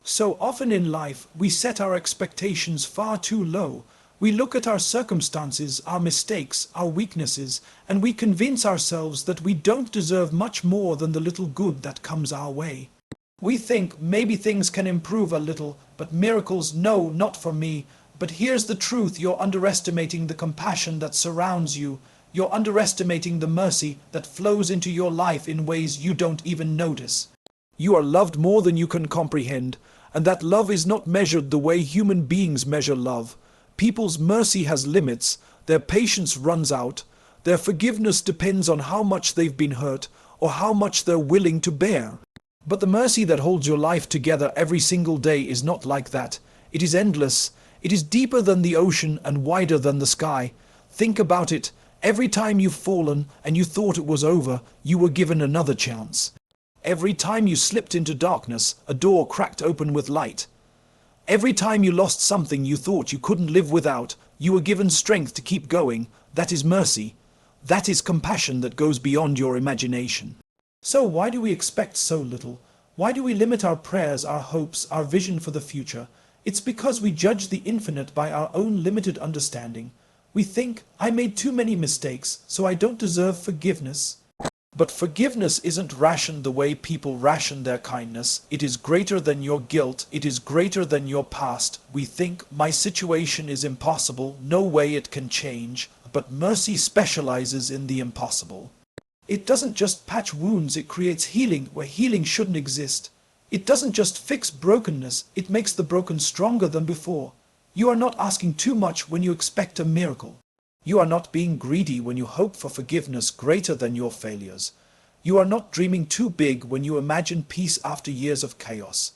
So often in life, we set our expectations far too low. We look at our circumstances, our mistakes, our weaknesses, and we convince ourselves that we don't deserve much more than the little good that comes our way. We think maybe things can improve a little, but miracles, no, not for me. But here's the truth: you're underestimating the compassion that surrounds you. You're underestimating the mercy that flows into your life in ways you don't even notice. You are loved more than you can comprehend, and that love is not measured the way human beings measure love. People's mercy has limits, their patience runs out, their forgiveness depends on how much they've been hurt or how much they're willing to bear. But the mercy that holds your life together every single day is not like that. It is endless. It is deeper than the ocean and wider than the sky. Think about it. Every time you've fallen and you thought it was over, you were given another chance. Every time you slipped into darkness, a door cracked open with light. Every time you lost something you thought you couldn't live without, you were given strength to keep going. That is mercy. That is compassion that goes beyond your imagination. So why do we expect so little? Why do we limit our prayers, our hopes, our vision for the future? It's because we judge the infinite by our own limited understanding. We think, I made too many mistakes, so I don't deserve forgiveness. But forgiveness isn't rationed the way people ration their kindness. It is greater than your guilt. It is greater than your past. We think, my situation is impossible, no way it can change. But mercy specializes in the impossible. It doesn't just patch wounds, it creates healing where healing shouldn't exist. It doesn't just fix brokenness, it makes the broken stronger than before. You are not asking too much when you expect a miracle. You are not being greedy when you hope for forgiveness greater than your failures. You are not dreaming too big when you imagine peace after years of chaos.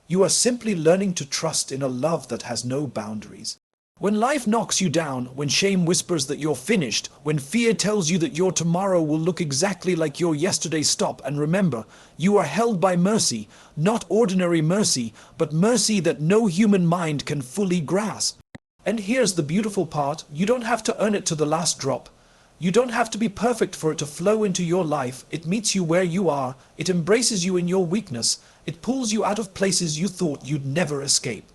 You are simply learning to trust in a love that has no boundaries. When life knocks you down, when shame whispers that you're finished, when fear tells you that your tomorrow will look exactly like your yesterday, stop and remember, you are held by mercy, not ordinary mercy, but mercy that no human mind can fully grasp. And here's the beautiful part: you don't have to earn it to the last drop. You don't have to be perfect for it to flow into your life. It meets you where you are, it embraces you in your weakness, it pulls you out of places you thought you'd never escape.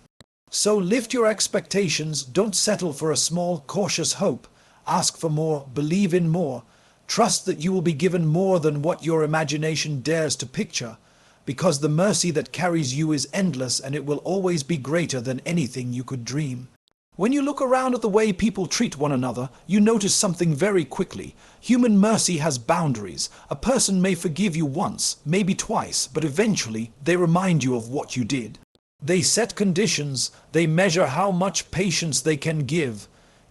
So lift your expectations, don't settle for a small, cautious hope. Ask for more, believe in more. Trust that you will be given more than what your imagination dares to picture, because the mercy that carries you is endless and it will always be greater than anything you could dream. When you look around at the way people treat one another, you notice something very quickly. Human mercy has boundaries. A person may forgive you once, maybe twice, but eventually they remind you of what you did. They set conditions, they measure how much patience they can give.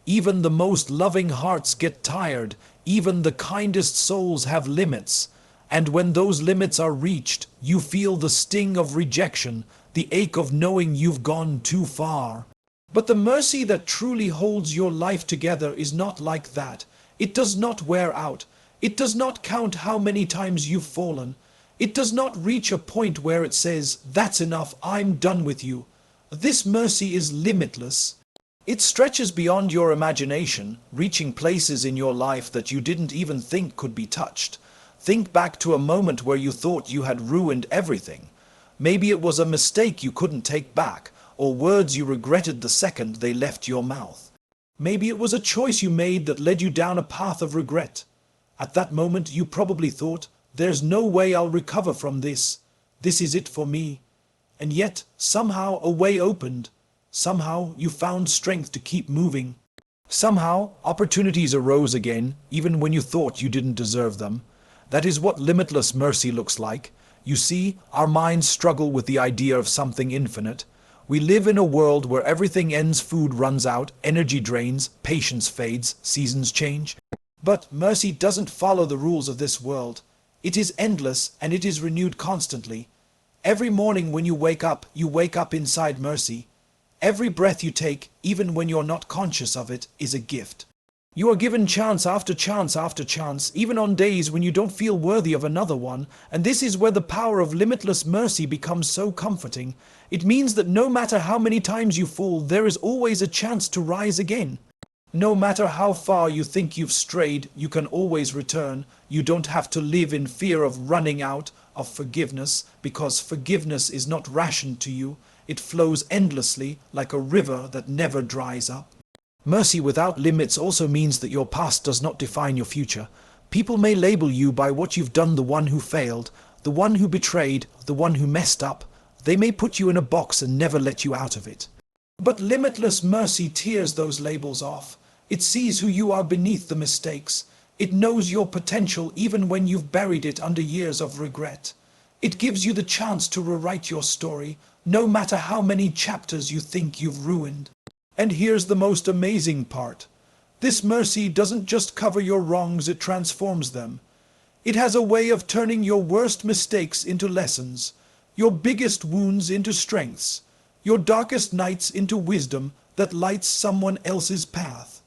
Even the most loving hearts get tired, even the kindest souls have limits. And when those limits are reached, you feel the sting of rejection, the ache of knowing you've gone too far. But the mercy that truly holds your life together is not like that. It does not wear out. It does not count how many times you've fallen. It does not reach a point where it says, that's enough, I'm done with you. This mercy is limitless. It stretches beyond your imagination, reaching places in your life that you didn't even think could be touched. Think back to a moment where you thought you had ruined everything. Maybe it was a mistake you couldn't take back, or words you regretted the second they left your mouth. Maybe it was a choice you made that led you down a path of regret. At that moment you probably thought, there's no way I'll recover from this. This is it for me. And yet, somehow a way opened. Somehow you found strength to keep moving. Somehow opportunities arose again, even when you thought you didn't deserve them. That is what limitless mercy looks like. You see, our minds struggle with the idea of something infinite. We live in a world where everything ends, food runs out, energy drains, patience fades, seasons change. But mercy doesn't follow the rules of this world. It is endless and it is renewed constantly. Every morning when you wake up inside mercy. Every breath you take, even when you're not conscious of it, is a gift. You are given chance after chance after chance, even on days when you don't feel worthy of another one, and this is where the power of limitless mercy becomes so comforting. It means that no matter how many times you fall, there is always a chance to rise again. No matter how far you think you've strayed, you can always return. You don't have to live in fear of running out of forgiveness, because forgiveness is not rationed to you. It flows endlessly, like a river that never dries up. Mercy without limits also means that your past does not define your future. People may label you by what you've done: the one who failed, the one who betrayed, the one who messed up. They may put you in a box and never let you out of it. But limitless mercy tears those labels off. It sees who you are beneath the mistakes. It knows your potential even when you've buried it under years of regret. It gives you the chance to rewrite your story, no matter how many chapters you think you've ruined. And here's the most amazing part. This mercy doesn't just cover your wrongs, it transforms them. It has a way of turning your worst mistakes into lessons, your biggest wounds into strengths, your darkest nights into wisdom that lights someone else's path.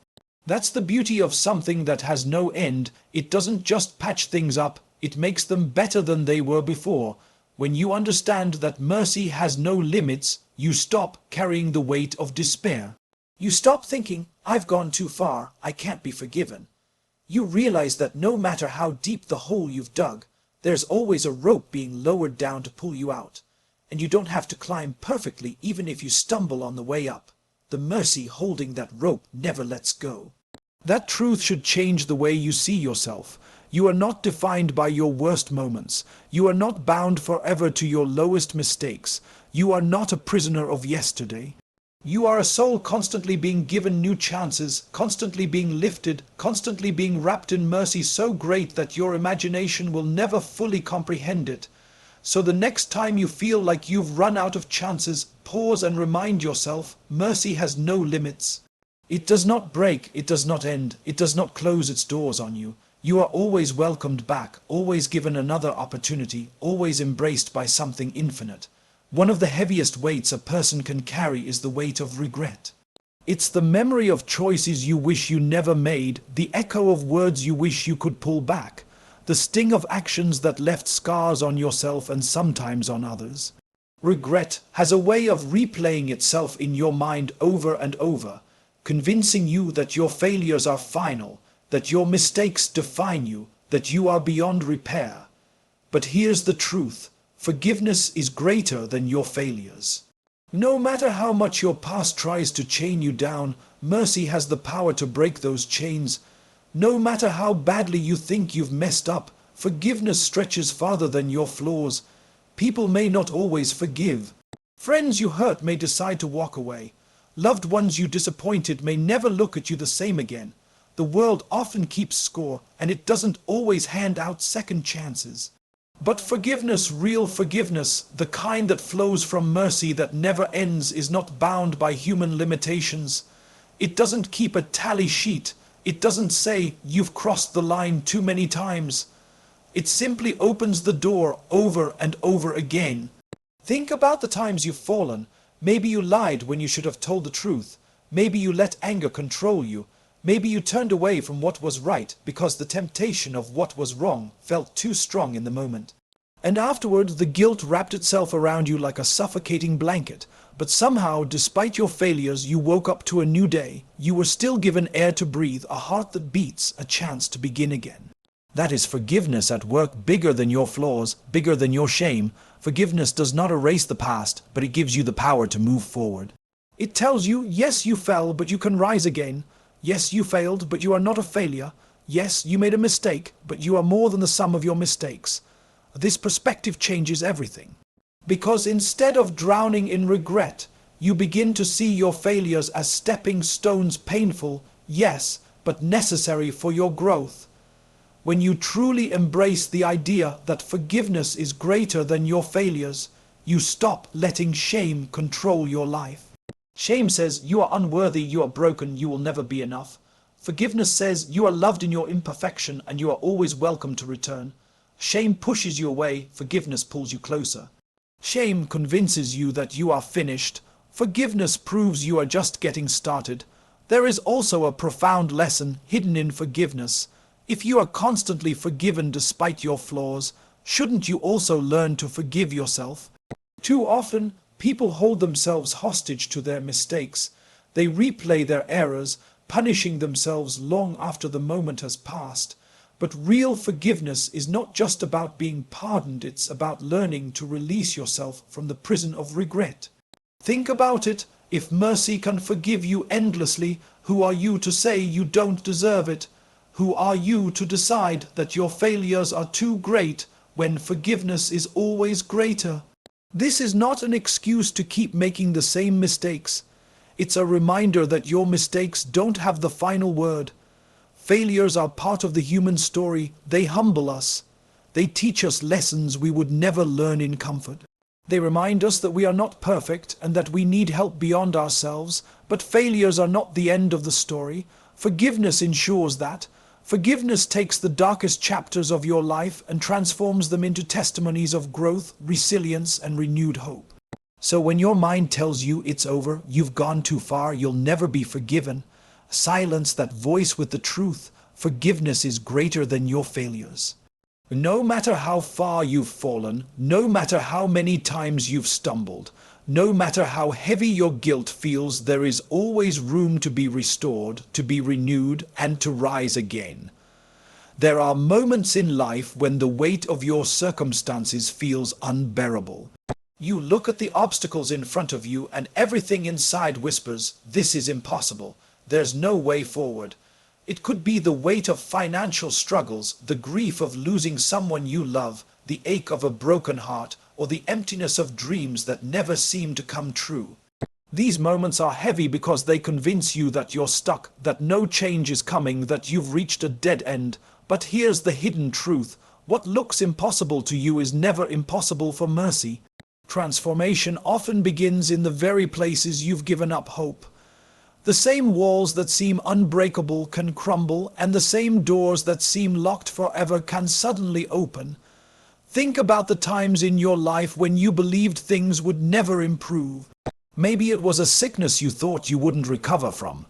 That's the beauty of something that has no end. It doesn't just patch things up, it makes them better than they were before. When you understand that mercy has no limits, you stop carrying the weight of despair. You stop thinking, "I've gone too far, I can't be forgiven." You realize that no matter how deep the hole you've dug, there's always a rope being lowered down to pull you out. And you don't have to climb perfectly even if you stumble on the way up. The mercy holding that rope never lets go. That truth should change the way you see yourself. You are not defined by your worst moments. You are not bound forever to your lowest mistakes. You are not a prisoner of yesterday. You are a soul constantly being given new chances, constantly being lifted, constantly being wrapped in mercy so great that your imagination will never fully comprehend it. So the next time you feel like you've run out of chances, pause and remind yourself, mercy has no limits. It does not break, it does not end, it does not close its doors on you. You are always welcomed back, always given another opportunity, always embraced by something infinite. One of the heaviest weights a person can carry is the weight of regret. It's the memory of choices you wish you never made, the echo of words you wish you could pull back, the sting of actions that left scars on yourself and sometimes on others. Regret has a way of replaying itself in your mind over and over, convincing you that your failures are final, that your mistakes define you, that you are beyond repair. But here's the truth. Forgiveness is greater than your failures. No matter how much your past tries to chain you down, mercy has the power to break those chains. No matter how badly you think you've messed up, forgiveness stretches farther than your flaws. People may not always forgive. Friends you hurt may decide to walk away. Loved ones you disappointed may never look at you the same again. The world often keeps score, and it doesn't always hand out second chances. But forgiveness, real forgiveness, the kind that flows from mercy that never ends, is not bound by human limitations. It doesn't keep a tally sheet. It doesn't say, "You've crossed the line too many times." It simply opens the door over and over again. Think about the times you've fallen. Maybe you lied when you should have told the truth. Maybe you let anger control you. Maybe you turned away from what was right because the temptation of what was wrong felt too strong in the moment. And afterward, the guilt wrapped itself around you like a suffocating blanket. But somehow, despite your failures, you woke up to a new day. You were still given air to breathe, a heart that beats, a chance to begin again. That is forgiveness at work, bigger than your flaws, bigger than your shame. Forgiveness does not erase the past, but it gives you the power to move forward. It tells you, yes, you fell, but you can rise again. Yes, you failed, but you are not a failure. Yes, you made a mistake, but you are more than the sum of your mistakes. This perspective changes everything. Because instead of drowning in regret, you begin to see your failures as stepping stones, painful, yes, but necessary for your growth. When you truly embrace the idea that forgiveness is greater than your failures, you stop letting shame control your life. Shame says you are unworthy, you are broken, you will never be enough. Forgiveness says you are loved in your imperfection and you are always welcome to return. Shame pushes you away, forgiveness pulls you closer. Shame convinces you that you are finished. Forgiveness proves you are just getting started. There is also a profound lesson hidden in forgiveness. If you are constantly forgiven despite your flaws, shouldn't you also learn to forgive yourself? Too often, people hold themselves hostage to their mistakes. They replay their errors, punishing themselves long after the moment has passed. But real forgiveness is not just about being pardoned, it's about learning to release yourself from the prison of regret. Think about it. If mercy can forgive you endlessly, who are you to say you don't deserve it? Who are you to decide that your failures are too great when forgiveness is always greater? This is not an excuse to keep making the same mistakes. It's a reminder that your mistakes don't have the final word. Failures are part of the human story. They humble us. They teach us lessons we would never learn in comfort. They remind us that we are not perfect and that we need help beyond ourselves, but failures are not the end of the story. Forgiveness ensures that. Forgiveness takes the darkest chapters of your life and transforms them into testimonies of growth, resilience, and renewed hope. So when your mind tells you it's over, you've gone too far, you'll never be forgiven, silence that voice with the truth. Forgiveness is greater than your failures. No matter how far you've fallen, no matter how many times you've stumbled, no matter how heavy your guilt feels, there is always room to be restored, to be renewed, and to rise again. There are moments in life when the weight of your circumstances feels unbearable. You look at the obstacles in front of you and everything inside whispers, "This is impossible. There's no way forward." It could be the weight of financial struggles, the grief of losing someone you love, the ache of a broken heart, or the emptiness of dreams that never seem to come true. These moments are heavy because they convince you that you're stuck, that no change is coming, that you've reached a dead end. But here's the hidden truth. What looks impossible to you is never impossible for mercy. Transformation often begins in the very places you've given up hope. The same walls that seem unbreakable can crumble, and the same doors that seem locked forever can suddenly open. Think about the times in your life when you believed things would never improve. Maybe it was a sickness you thought you wouldn't recover from.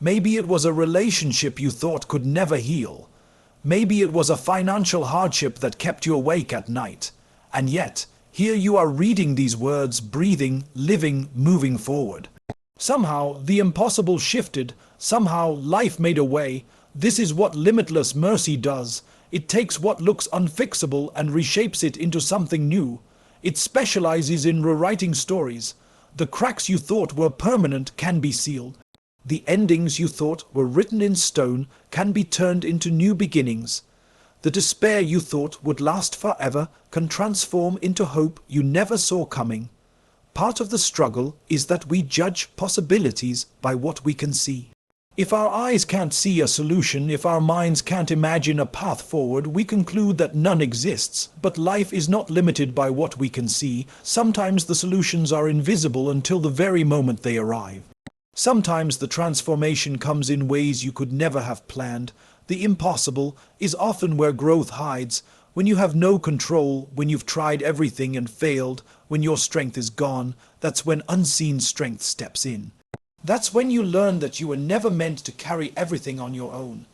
Maybe it was a relationship you thought could never heal. Maybe it was a financial hardship that kept you awake at night. And yet, here you are reading these words, breathing, living, moving forward. Somehow, the impossible shifted. Somehow, life made a way. This is what limitless mercy does. It takes what looks unfixable and reshapes it into something new. It specializes in rewriting stories. The cracks you thought were permanent can be sealed. The endings you thought were written in stone can be turned into new beginnings. The despair you thought would last forever can transform into hope you never saw coming. Part of the struggle is that we judge possibilities by what we can see. If our eyes can't see a solution, if our minds can't imagine a path forward, we conclude that none exists. But life is not limited by what we can see. Sometimes the solutions are invisible until the very moment they arrive. Sometimes the transformation comes in ways you could never have planned. The impossible is often where growth hides. When you have no control, when you've tried everything and failed, when your strength is gone, that's when unseen strength steps in. That's when you learn that you were never meant to carry everything on your own.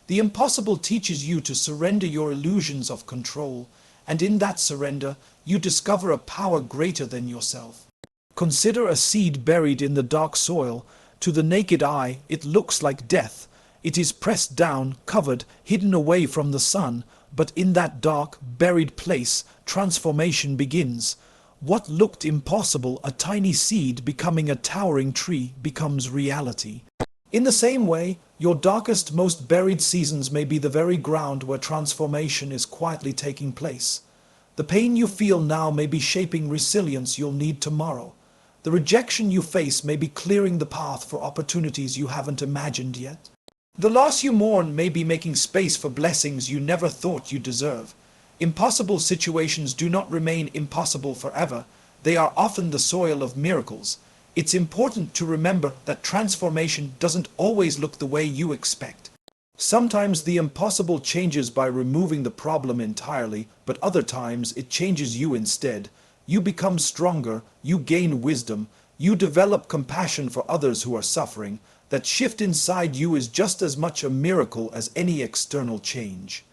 The impossible teaches you to surrender your illusions of control, and in that surrender, you discover a power greater than yourself. Consider a seed buried in the dark soil. To the naked eye, it looks like death. It is pressed down, covered, hidden away from the sun. But in that dark, buried place, transformation begins. What looked impossible, a tiny seed becoming a towering tree, becomes reality. In the same way, your darkest, most buried seasons may be the very ground where transformation is quietly taking place. The pain you feel now may be shaping resilience you'll need tomorrow. The rejection you face may be clearing the path for opportunities you haven't imagined yet. The loss you mourn may be making space for blessings you never thought you deserve. Impossible situations do not remain impossible forever. They are often the soil of miracles. It's important to remember that transformation doesn't always look the way you expect. Sometimes the impossible changes by removing the problem entirely, but other times it changes you instead. You become stronger, you gain wisdom, you develop compassion for others who are suffering. That shift inside you is just as much a miracle as any external change.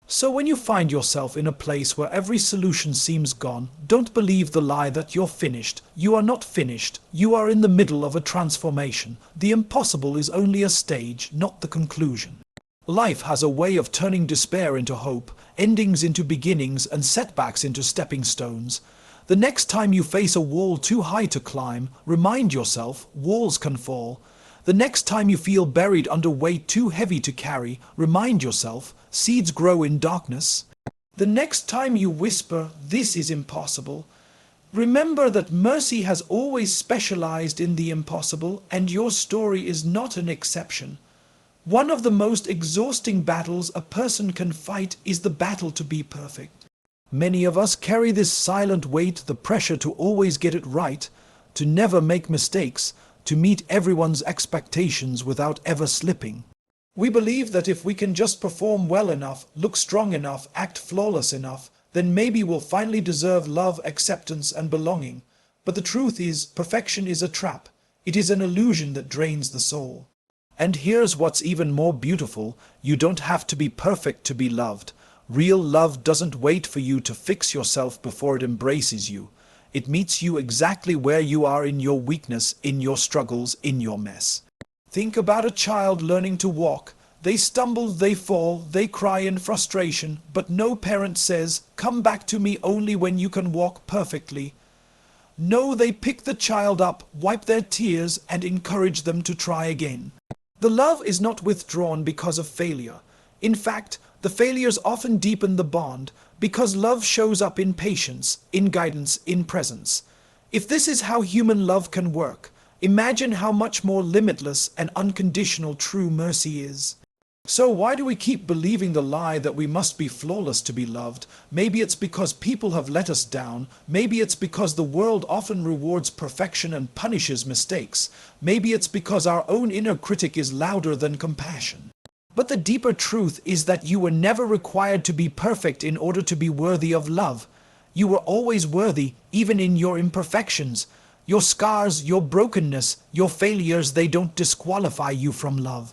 So when you find yourself in a place where every solution seems gone, don't believe the lie that you're finished. You are not finished. You are in the middle of a transformation. The impossible is only a stage, not the conclusion. Life has a way of turning despair into hope, endings into beginnings, and setbacks into stepping stones. The next time you face a wall too high to climb, remind yourself walls can fall. The next time you feel buried under weight too heavy to carry, remind yourself seeds grow in darkness. The next time you whisper, "This is impossible," remember that mercy has always specialized in the impossible, and your story is not an exception. One of the most exhausting battles a person can fight is the battle to be perfect. Many of us carry this silent weight, the pressure to always get it right, to never make mistakes, to meet everyone's expectations without ever slipping. We believe that if we can just perform well enough, look strong enough, act flawless enough, then maybe we'll finally deserve love, acceptance, and belonging. But the truth is, perfection is a trap. It is an illusion that drains the soul. And here's what's even more beautiful: you don't have to be perfect to be loved. Real love doesn't wait for you to fix yourself before it embraces you. It meets you exactly where you are, in your weakness, in your struggles, in your mess. Think about a child learning to walk. They stumble, they fall, they cry in frustration, but no parent says, "Come back to me only when you can walk perfectly." No, they pick the child up, wipe their tears, and encourage them to try again. The love is not withdrawn because of failure. In fact, the failures often deepen the bond, because love shows up in patience, in guidance, in presence. If this is how human love can work, imagine how much more limitless and unconditional true mercy is. So why do we keep believing the lie that we must be flawless to be loved? Maybe it's because people have let us down. Maybe it's because the world often rewards perfection and punishes mistakes. Maybe it's because our own inner critic is louder than compassion. But the deeper truth is that you were never required to be perfect in order to be worthy of love. You were always worthy, even in your imperfections. Your scars, your brokenness, your failures, they don't disqualify you from love.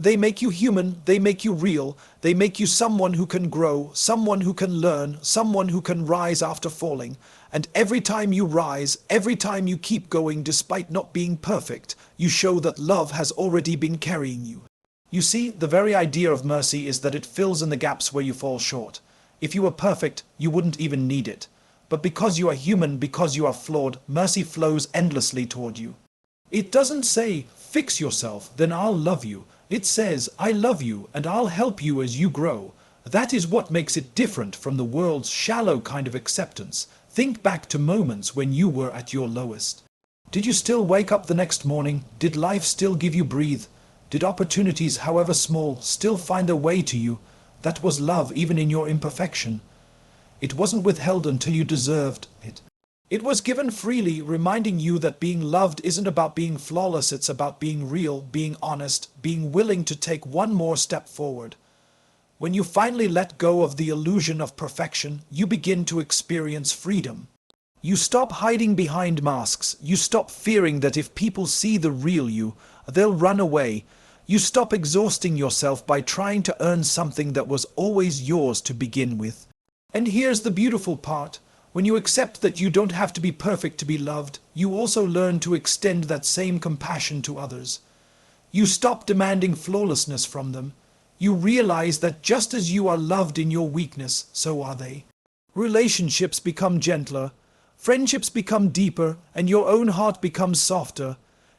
They make you human, they make you real, they make you someone who can grow, someone who can learn, someone who can rise after falling. And every time you rise, every time you keep going despite not being perfect, you show that love has already been carrying you. You see, the very idea of mercy is that it fills in the gaps where you fall short. If you were perfect, you wouldn't even need it. But because you are human, because you are flawed, mercy flows endlessly toward you. It doesn't say, "Fix yourself, then I'll love you." It says, "I love you, and I'll help you as you grow." That is what makes it different from the world's shallow kind of acceptance. Think back to moments when you were at your lowest. Did you still wake up the next morning? Did life still give you breathe? Did opportunities, however small, still find their way to you? That was love, even in your imperfection. It wasn't withheld until you deserved it. It was given freely, reminding you that being loved isn't about being flawless, it's about being real, being honest, being willing to take one more step forward. When you finally let go of the illusion of perfection, you begin to experience freedom. You stop hiding behind masks. You stop fearing that if people see the real you, they'll run away. You stop exhausting yourself by trying to earn something that was always yours to begin with. And here's the beautiful part. When you accept that you don't have to be perfect to be loved, you also learn to extend that same compassion to others. You stop demanding flawlessness from them. You realize that just as you are loved in your weakness, so are they. Relationships become gentler, friendships become deeper, and your own heart becomes softer.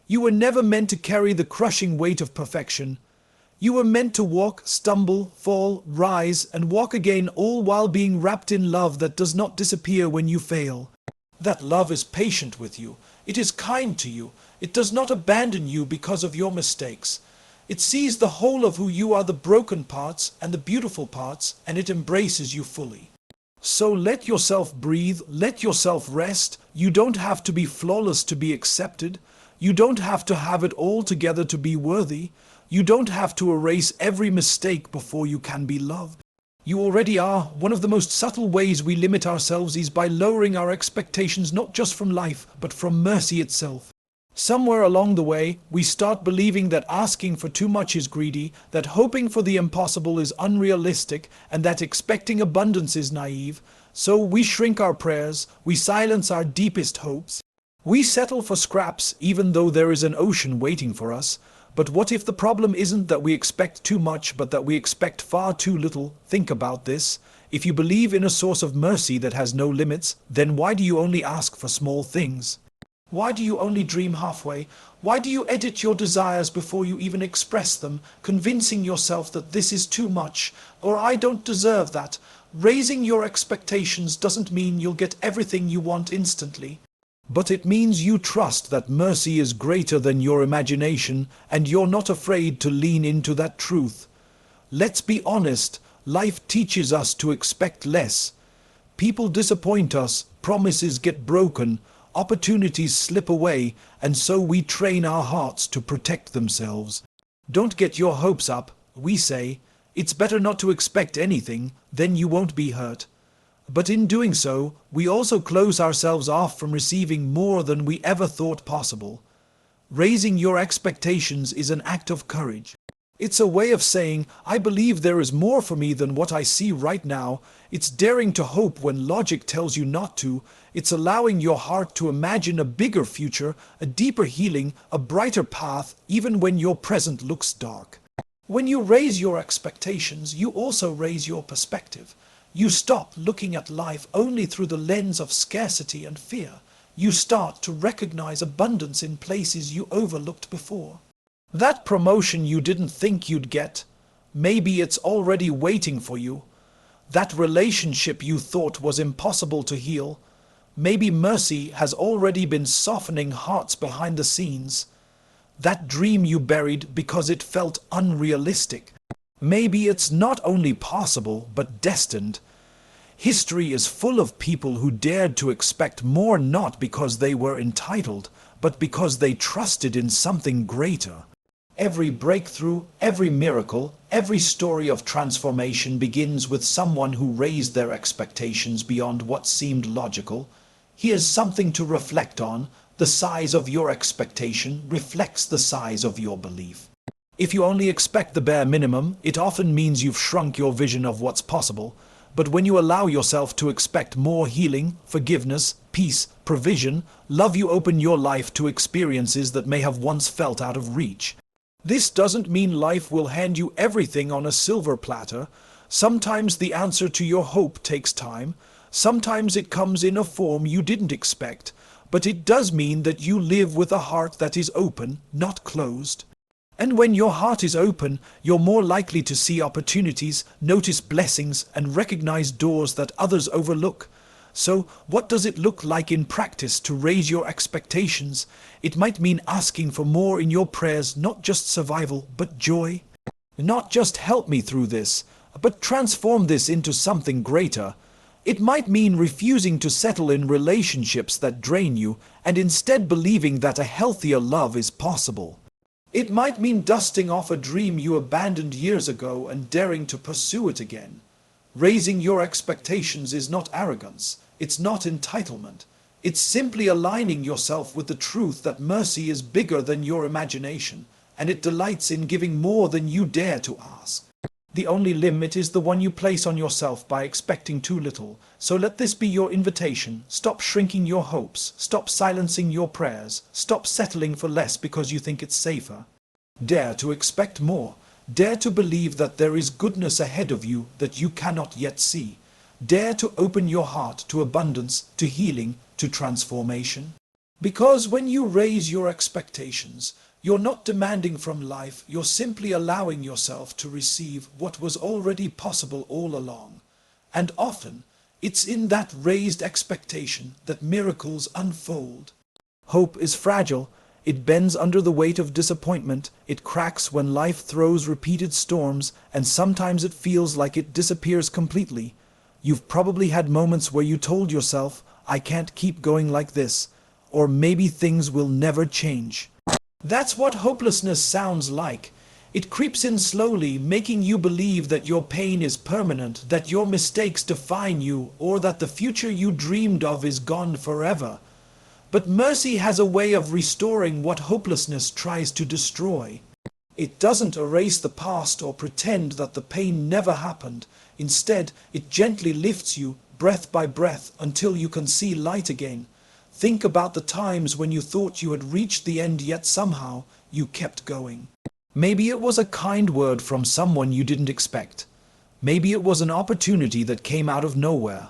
You were never meant to carry the crushing weight of perfection. You were meant to walk, stumble, fall, rise, and walk again, all while being wrapped in love that does not disappear when you fail. That love is patient with you. It is kind to you. It does not abandon you because of your mistakes. It sees the whole of who you are, the broken parts and the beautiful parts, and it embraces you fully. So let yourself breathe, let yourself rest. You don't have to be flawless to be accepted. You don't have to have it all together to be worthy. You don't have to erase every mistake before you can be loved. You already are. One of the most subtle ways we limit ourselves is by lowering our expectations not just from life, but from mercy itself. Somewhere along the way, we start believing that asking for too much is greedy, that hoping for the impossible is unrealistic, and that expecting abundance is naive. So we shrink our prayers, we silence our deepest hopes. We settle for scraps even though there is an ocean waiting for us. But what if the problem isn't that we expect too much, but that we expect far too little? Think about this. If you believe in a source of mercy that has no limits, then why do you only ask for small things? Why do you only dream halfway? Why do you edit your desires before you even express them, convincing yourself that this is too much, or I don't deserve that? Raising your expectations doesn't mean you'll get everything you want instantly. But it means you trust that mercy is greater than your imagination, and you're not afraid to lean into that truth. Let's be honest, life teaches us to expect less. People disappoint us, promises get broken, opportunities slip away, and so we train our hearts to protect themselves. Don't get your hopes up, we say. It's better not to expect anything, then you won't be hurt. But in doing so, we also close ourselves off from receiving more than we ever thought possible. Raising your expectations is an act of courage. It's a way of saying, I believe there is more for me than what I see right now. It's daring to hope when logic tells you not to. It's allowing your heart to imagine a bigger future, a deeper healing, a brighter path, even when your present looks dark. When you raise your expectations, you also raise your perspective. You stop looking at life only through the lens of scarcity and fear. You start to recognize abundance in places you overlooked before. That promotion you didn't think you'd get, maybe it's already waiting for you. That relationship you thought was impossible to heal, maybe mercy has already been softening hearts behind the scenes. That dream you buried because it felt unrealistic, maybe it's not only possible but destined. History is full of people who dared to expect more, not because they were entitled, but because they trusted in something greater. Every breakthrough, every miracle, every story of transformation begins with someone who raised their expectations beyond what seemed logical. Here's something to reflect on. The size of your expectation reflects the size of your belief. If you only expect the bare minimum, it often means you've shrunk your vision of what's possible. But when you allow yourself to expect more healing, forgiveness, peace, provision, love, you open your life to experiences that may have once felt out of reach. This doesn't mean life will hand you everything on a silver platter. Sometimes the answer to your hope takes time. Sometimes it comes in a form you didn't expect. But it does mean that you live with a heart that is open, not closed. And when your heart is open, you're more likely to see opportunities, notice blessings, and recognize doors that others overlook. So, what does it look like in practice to raise your expectations? It might mean asking for more in your prayers, not just survival, but joy. Not just help me through this, but transform this into something greater. It might mean refusing to settle in relationships that drain you, and instead believing that a healthier love is possible. It might mean dusting off a dream you abandoned years ago and daring to pursue it again. Raising your expectations is not arrogance, it's not entitlement. It's simply aligning yourself with the truth that mercy is bigger than your imagination, and it delights in giving more than you dare to ask. The only limit is the one you place on yourself by expecting too little. So let this be your invitation. Stop shrinking your hopes. Stop silencing your prayers. Stop settling for less because you think it's safer. Dare to expect more. Dare to believe that there is goodness ahead of you that you cannot yet see. Dare to open your heart to abundance, to healing, to transformation. Because when you raise your expectations, you're not demanding from life, you're simply allowing yourself to receive what was already possible all along. And often, it's in that raised expectation that miracles unfold. Hope is fragile. It bends under the weight of disappointment. It cracks when life throws repeated storms, and sometimes it feels like it disappears completely. You've probably had moments where you told yourself, I can't keep going like this, or maybe things will never change. That's what hopelessness sounds like. It creeps in slowly, making you believe that your pain is permanent, that your mistakes define you, or that the future you dreamed of is gone forever. But mercy has a way of restoring what hopelessness tries to destroy. It doesn't erase the past or pretend that the pain never happened. Instead, it gently lifts you, breath by breath, until you can see light again. Think about the times when you thought you had reached the end, yet somehow you kept going. Maybe it was a kind word from someone you didn't expect. Maybe it was an opportunity that came out of nowhere.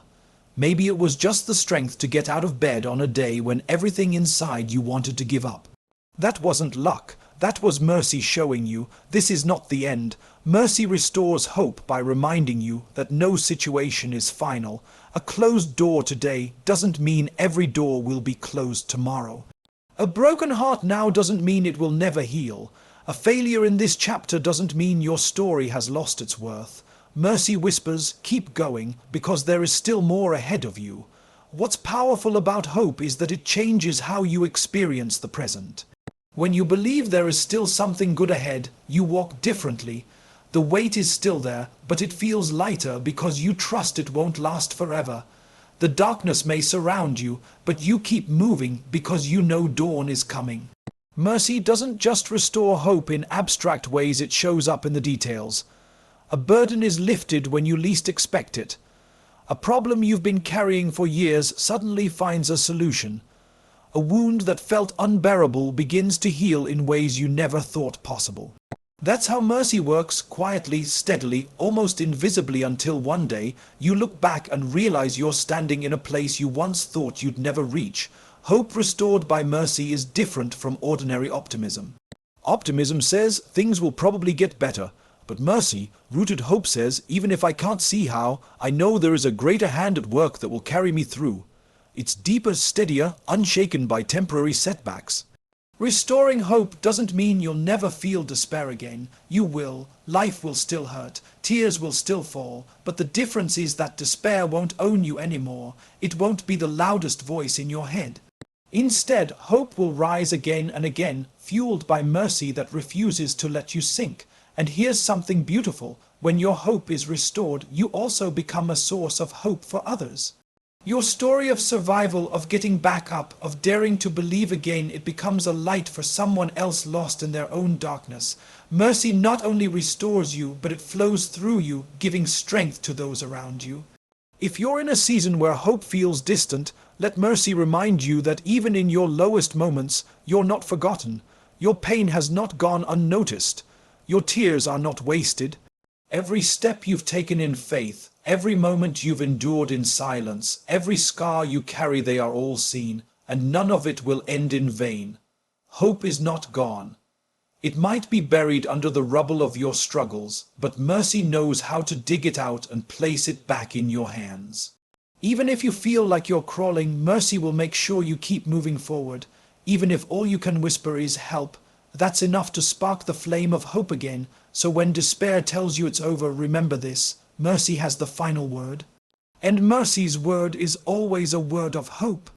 Maybe it was just the strength to get out of bed on a day when everything inside you wanted to give up. That wasn't luck. That was mercy showing you this is not the end. Mercy restores hope by reminding you that no situation is final. A closed door today doesn't mean every door will be closed tomorrow. A broken heart now doesn't mean it will never heal. A failure in this chapter doesn't mean your story has lost its worth. Mercy whispers, keep going, because there is still more ahead of you. What's powerful about hope is that it changes how you experience the present. When you believe there is still something good ahead, you walk differently. The weight is still there, but it feels lighter because you trust it won't last forever. The darkness may surround you, but you keep moving because you know dawn is coming. Mercy doesn't just restore hope in abstract ways, it shows up in the details. A burden is lifted when you least expect it. A problem you've been carrying for years suddenly finds a solution. A wound that felt unbearable begins to heal in ways you never thought possible. That's how mercy works, quietly, steadily, almost invisibly, until one day you look back and realize you're standing in a place you once thought you'd never reach. Hope restored by mercy is different from ordinary optimism. Optimism says things will probably get better, but mercy, rooted hope says even if I can't see how, I know there is a greater hand at work that will carry me through. It's deeper, steadier, unshaken by temporary setbacks. Restoring hope doesn't mean you'll never feel despair again. You will. Life will still hurt. Tears will still fall. But the difference is that despair won't own you anymore. It won't be the loudest voice in your head. Instead, hope will rise again and again, fueled by mercy that refuses to let you sink. And here's something beautiful. When your hope is restored, you also become a source of hope for others. Your story of survival, of getting back up, of daring to believe again, it becomes a light for someone else lost in their own darkness. Mercy not only restores you, but it flows through you, giving strength to those around you. If you're in a season where hope feels distant, let mercy remind you that even in your lowest moments, you're not forgotten. Your pain has not gone unnoticed. Your tears are not wasted. Every step you've taken in faith, every moment you've endured in silence, every scar you carry, they are all seen, and none of it will end in vain. Hope is not gone. It might be buried under the rubble of your struggles, but mercy knows how to dig it out and place it back in your hands. Even if you feel like you're crawling, mercy will make sure you keep moving forward. Even if all you can whisper is help, that's enough to spark the flame of hope again. So when despair tells you it's over, remember this: mercy has the final word. And mercy's word is always a word of hope.